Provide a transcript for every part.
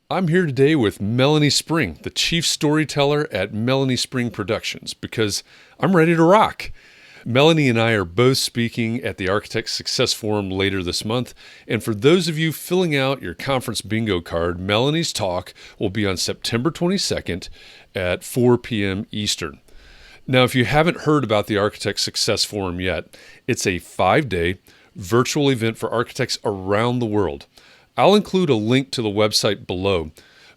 I'm here today with Melanie Spring, the Chief Storyteller at Melanie Spring Productions, because I'm ready to rock. Melanie and I are both speaking at the Architect Success Forum later this month. And for those of you filling out your conference bingo card, Melanie's talk will be on September 22nd at 4 p.m. Eastern. Now, if you haven't heard about the Architect Success Forum yet, it's a 5-day virtual event for architects around the world. I'll include a link to the website below.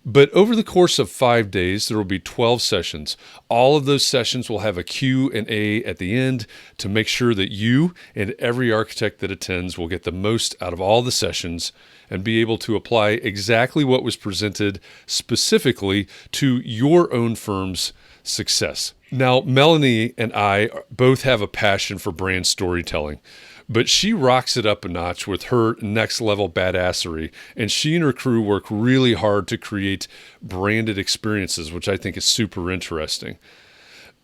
But over the course of 5 days, there will be 12 sessions. All of those sessions will have a Q&A at the end to make sure that you and every architect that attends will get the most out of all the sessions and be able to apply exactly what was presented specifically to your own firm's success. Now, Melanie and I both have a passion for brand storytelling, but she rocks it up a notch with her next level badassery, and she and her crew work really hard to create branded experiences, which I think is super interesting.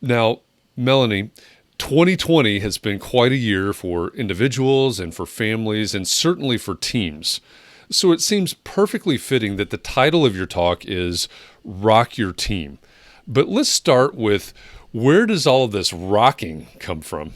Now, Melanie, 2020 has been quite a year for individuals and for families and certainly for teams. So it seems perfectly fitting that the title of your talk is Rock Your Team. But let's start with, where does all of this rocking come from?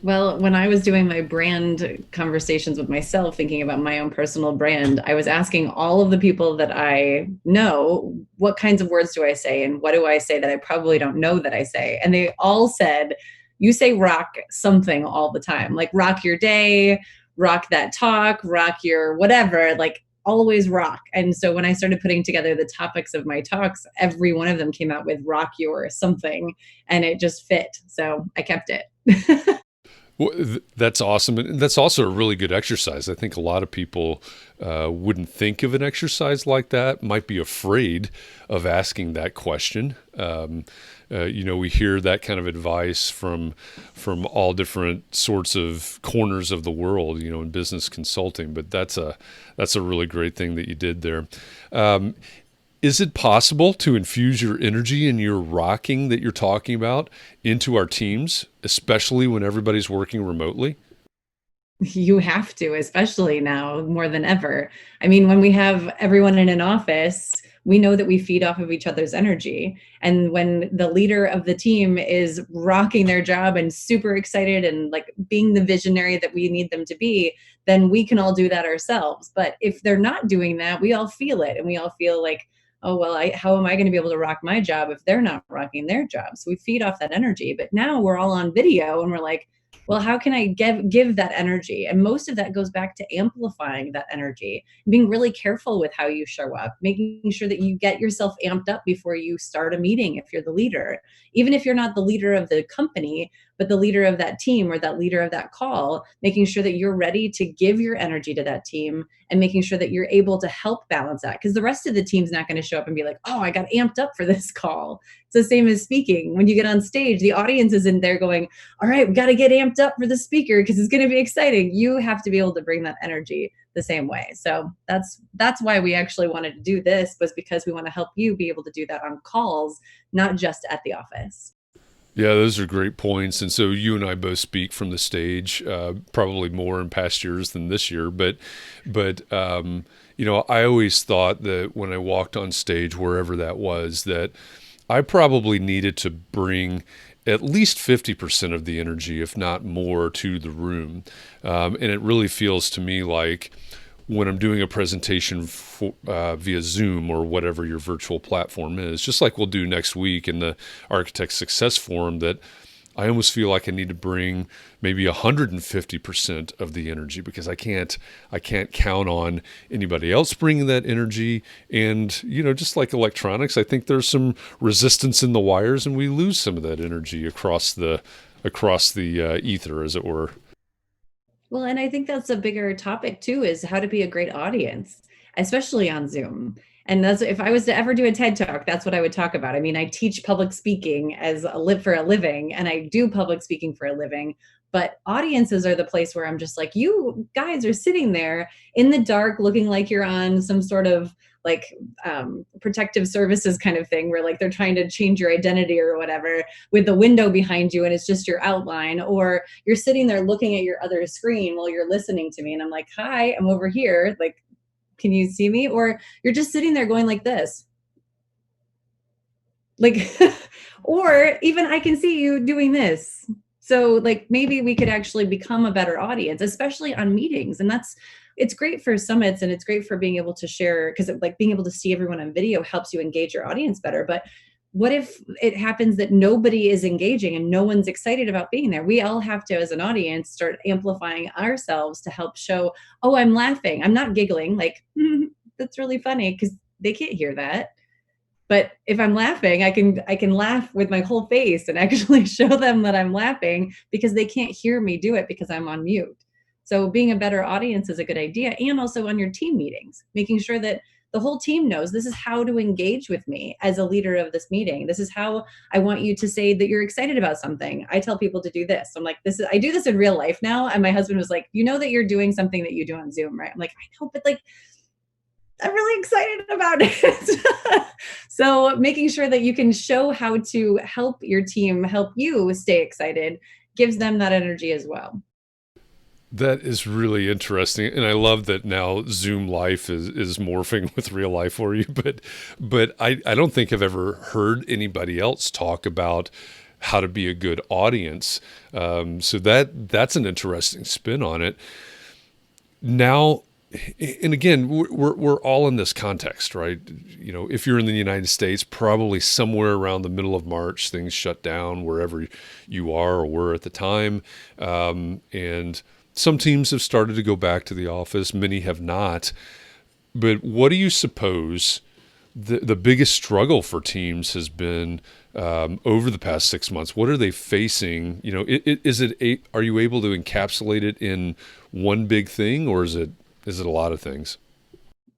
Well, when I was doing my brand conversations with myself, thinking about my own personal brand, I was asking all of the people that I know, what kinds of words do I say and what do I say that I probably don't know that I say? And they all said, you say rock something all the time, like rock your day, rock that talk, rock your whatever, like always rock. And so when I started putting together the topics of my talks, every one of them came out with rock your something, and it just fit. So I kept it. Well, that's awesome. And that's also a really good exercise. I think a lot of people wouldn't think of an exercise like that, might be afraid of asking that question. We hear that kind of advice from all different sorts of corners of the world, in business consulting. But that's a really great thing that you did there. Is it possible to infuse your energy and your rocking that you're talking about into our teams, especially when everybody's working remotely? You have to, especially now more than ever. I mean, when we have everyone in an office, we know that we feed off of each other's energy. And when the leader of the team is rocking their job and super excited and like being the visionary that we need them to be, then we can all do that ourselves. But if they're not doing that, we all feel it and we all feel like, oh, well, how am I going to be able to rock my job if they're not rocking their job? So we feed off that energy. But now we're all on video and we're like, well, how can I give that energy? And most of that goes back to amplifying that energy, being really careful with how you show up, making sure that you get yourself amped up before you start a meeting if you're the leader. Even if you're not the leader of the company, but the leader of that team or that leader of that call, making sure that you're ready to give your energy to that team and making sure that you're able to help balance that. Because the rest of the team's not going to show up and be like, oh, I got amped up for this call. It's the same as speaking. When you get on stage, the audience isn't there going, all right, we got to get amped up for the speaker because it's going to be exciting. You have to be able to bring that energy the same way. So that's why we actually wanted to do this, was because we want to help you be able to do that on calls, not just at the office. Yeah, those are great points. And so you and I both speak from the stage, probably more in past years than this year. But I always thought that when I walked on stage, wherever that was, that I probably needed to bring at least 50% of the energy, if not more, to the room. And it really feels to me like when I'm doing a presentation via Zoom or whatever your virtual platform is, just like we'll do next week in the Architect Success Forum, that I almost feel like I need to bring maybe 150% of the energy, because I can't count on anybody else bringing that energy. And, just like electronics, I think there's some resistance in the wires and we lose some of that energy across the ether, as it were. Well, and I think that's a bigger topic too, is how to be a great audience, especially on Zoom. And that's, if I was to ever do a TED Talk, that's what I would talk about. I mean, I teach public speaking as a live for a living, and I do public speaking for a living. But audiences are the place where I'm just like, you guys are sitting there in the dark, looking like you're on some sort of like protective services kind of thing, where like they're trying to change your identity or whatever, with the window behind you and it's just your outline, or you're sitting there looking at your other screen while you're listening to me and I'm like, hi, I'm over here, like Can you see me? Or you're just sitting there going like this. Like, or even I can see you doing this. So like maybe we could actually become a better audience, especially on meetings. And it's great for summits and it's great for being able to share, because like being able to see everyone on video helps you engage your audience better. But what if it happens that nobody is engaging and no one's excited about being there? We all have to, as an audience, start amplifying ourselves to help show, oh, I'm laughing. I'm not giggling. Like, that's really funny, because they can't hear that. But if I'm laughing, I can laugh with my whole face and actually show them that I'm laughing, because they can't hear me do it because I'm on mute. So being a better audience is a good idea. And also on your team meetings, making sure that the whole team knows this is how to engage with me as a leader of this meeting. This is how I want you to say that you're excited about something. I tell people to do this. I'm like, I do this in real life now. And my husband was like, you know that you're doing something that you do on Zoom, right? I'm like, I know, but like, I'm really excited about it. So making sure that you can show how to help your team help you stay excited gives them that energy as well. That is really interesting, and I love that now Zoom life is morphing with real life for you. But I don't think I've ever heard anybody else talk about how to be a good audience. So that's an interesting spin on it. Now, and again, we're all in this context, right? You know, if you're in the United States, probably somewhere around the middle of March, things shut down wherever you are or were at the time, and some teams have started to go back to the office. Many have not. But what do you suppose the biggest struggle for teams has been over the past 6 months? What are they facing? You know, are you able to encapsulate it in one big thing, or is it a lot of things?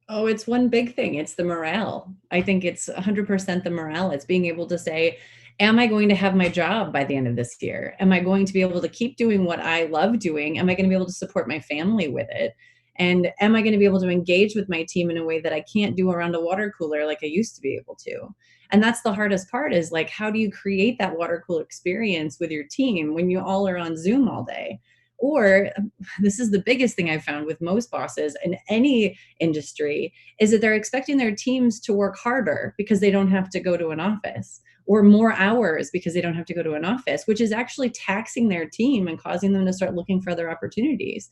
Oh, it's one big thing. It's the morale. I think it's 100% the morale. It's being able to say, am I going to have my job by the end of this year? Am I going to be able to keep doing what I love doing? Am I going to be able to support my family with it? And am I going to be able to engage with my team in a way that I can't do around a water cooler like I used to be able to? And that's the hardest part, is like, how do you create that water cooler experience with your team when you all are on Zoom all day? Or this is the biggest thing I've found with most bosses in any industry, is that they're expecting their teams to work harder because they don't have to go to an office, or more hours because they don't have to go to an office, which is actually taxing their team and causing them to start looking for other opportunities.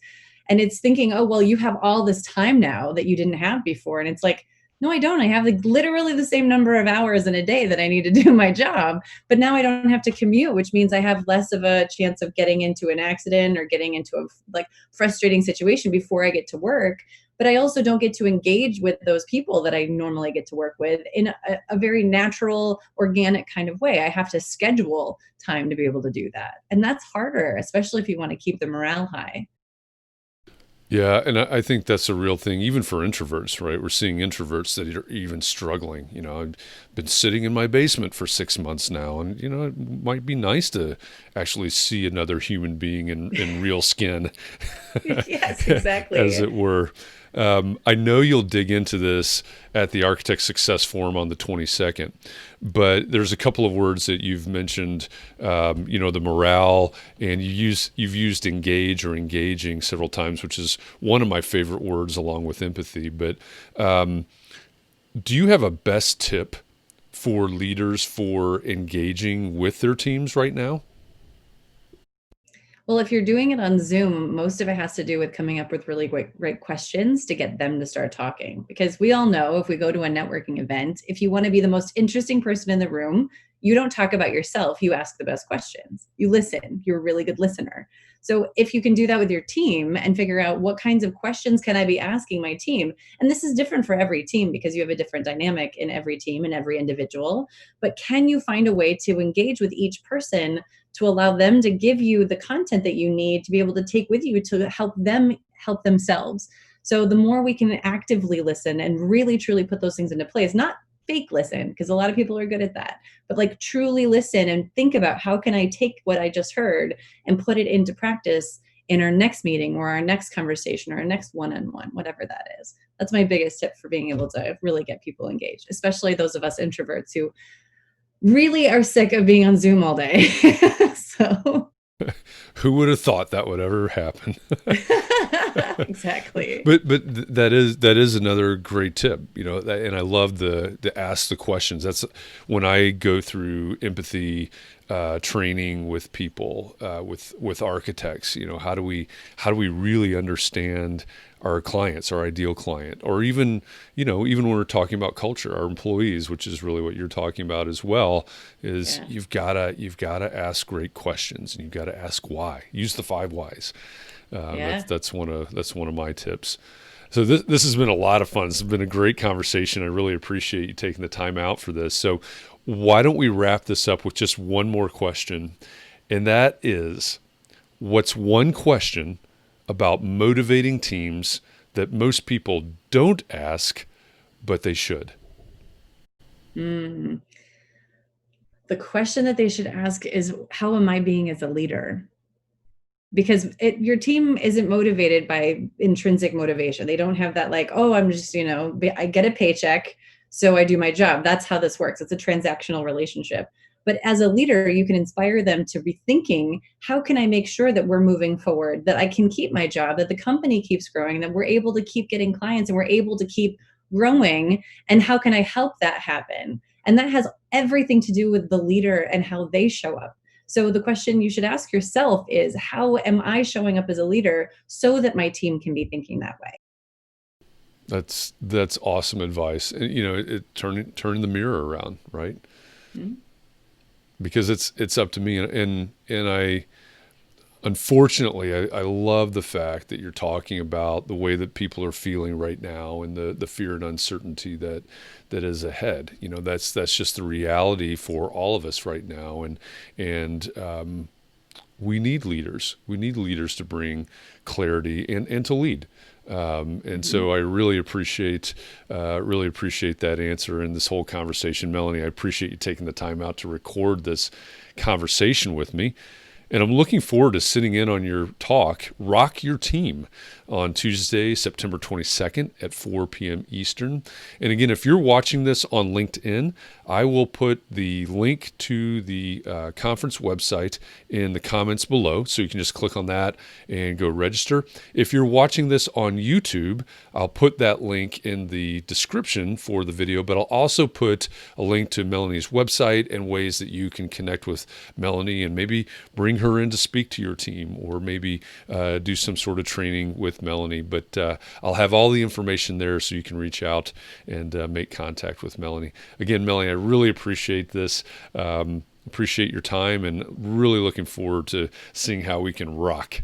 And it's thinking, oh, well, you have all this time now that you didn't have before. And it's like, no, I don't. I have like literally the same number of hours in a day that I need to do my job. But now I don't have to commute, which means I have less of a chance of getting into an accident or getting into a like frustrating situation before I get to work. But I also don't get to engage with those people that I normally get to work with in a very natural, organic kind of way. I have to schedule time to be able to do that. And that's harder, especially if you want to keep the morale high. Yeah, and I think that's a real thing, even for introverts, right? We're seeing introverts that are even struggling. You know, I've been sitting in my basement for 6 months now, and, you know, it might be nice to actually see another human being in real skin, Yes, exactly. as it were. I know you'll dig into this at the Architect Success Forum on the 22nd, but there's a couple of words that you've mentioned, you know, the morale, and you've used engage or engaging several times, which is one of my favorite words along with empathy. But do you have a best tip for leaders for engaging with their teams right now? Well, if you're doing it on Zoom, most of it has to do with coming up with really great questions to get them to start talking. Because we all know, if we go to a networking event, if you want to be the most interesting person in the room, you don't talk about yourself, you ask the best questions. You listen, you're a really good listener. So if you can do that with your team and figure out what kinds of questions can I be asking my team, and this is different for every team because you have a different dynamic in every team and every individual, but can you find a way to engage with each person to allow them to give you the content that you need to be able to take with you to help them help themselves? So the more we can actively listen and really truly put those things into place, not fake listen, because a lot of people are good at that, but like truly listen and think about, how can I take what I just heard and put it into practice in our next meeting or our next conversation or our next one-on-one, whatever that is. That's my biggest tip for being able to really get people engaged, especially those of us introverts who really are sick of being on Zoom all day. So Who would have thought that would ever happen? Exactly. That is another great tip, and I love the ask the questions. That's when I go through empathy training with people, with architects. How do we really understand our clients, our ideal client, or even when we're talking about culture, our employees, which is really what you're talking about as well, is Yeah. you've gotta ask great questions, and you've got to ask why. Use the 5 whys. Yeah. That's one of my tips. So this has been a lot of fun. This has been a great conversation. I really appreciate you taking the time out for this. So why don't we wrap this up with just one more question, and that is, what's one question about motivating teams that most people don't ask, but they should? Mm. The question that they should ask is, how am I being as a leader? Because your team isn't motivated by intrinsic motivation. They don't have that, like, oh, I'm just, I get a paycheck, so I do my job. That's how this works. It's a transactional relationship. But as a leader, you can inspire them to be thinking, how can I make sure that we're moving forward, that I can keep my job, that the company keeps growing, that we're able to keep getting clients and we're able to keep growing, and how can I help that happen? And that has everything to do with the leader and how they show up. So the question you should ask yourself is, how am I showing up as a leader so that my team can be thinking that way? That's awesome advice. And, turning the mirror around, right? Mhm. Because it's up to me, and I unfortunately, I love the fact that you're talking about the way that people are feeling right now, and the fear and uncertainty that is ahead. That's just the reality for all of us right now, and we need leaders. We need leaders to bring clarity and to lead. And Mhm. so I really appreciate that answer and this whole conversation, Melanie. I appreciate you taking the time out to record this conversation with me. And I'm looking forward to sitting in on your talk, Rock Your Team, on Tuesday, September 22nd at 4 p.m. Eastern. And again, if you're watching this on LinkedIn, I will put the link to the conference website in the comments below, so you can just click on that and go register. If you're watching this on YouTube, I'll put that link in the description for the video, but I'll also put a link to Melanie's website and ways that you can connect with Melanie and maybe bring her in to speak to your team, or maybe do some sort of training with Melanie. But I'll have all the information there so you can reach out and make contact with Melanie. Again, Melanie, I really appreciate this. Appreciate your time, and really looking forward to seeing how we can rock.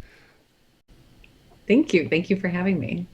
Thank you. Thank you for having me.